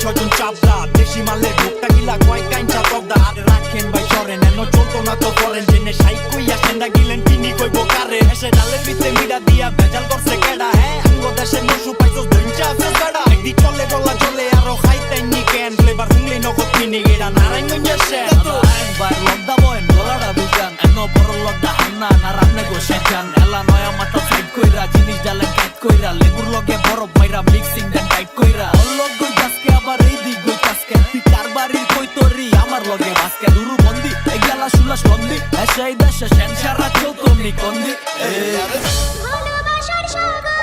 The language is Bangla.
ছজন চাপদা দেশি মালের ভোগটা গিলা কয় কাইঞ্চা তবদা আরে রাখেন ভাই সরেন এনো চলতো না তো করেন জেনে সাই কইয়া সেন্ডা গিলেন তিনি কইব কারে এসে ডালের ভিতরে মিডা দিয়া ভেজাল করছে কেডা হ্যাঁ আঙ্গ দেশে মসু পাইছস দইঞ্চা আছে বেড়া একদি চলে গলা চলে আরো খাইতেন নি কেন ফ্লেভার হুংলি নগদ কিনে গেরা নারায়ণগঞ্জে শেষ একবার লকদা বয়েন গলাটা বিজান এনো বড় লকদা হান্না না রামনে গো শেজান এলা নয়া মাথা সাইড কইরা জিনিস ডালেন টাইট কইরা লেবুর লগে বরফ মাইরা মিক্সিং দেন টাইট কইরা অলক গই গাছকে আবার এই দিক গই কাসকে তুই কারবারির কই তোরি আমার লগে বাসকে দুরু বন্দি এগালা শুলাস বন্দি এসে দেশে সেনসারা চৌকনি কন্দি ভালোবাসার সাগর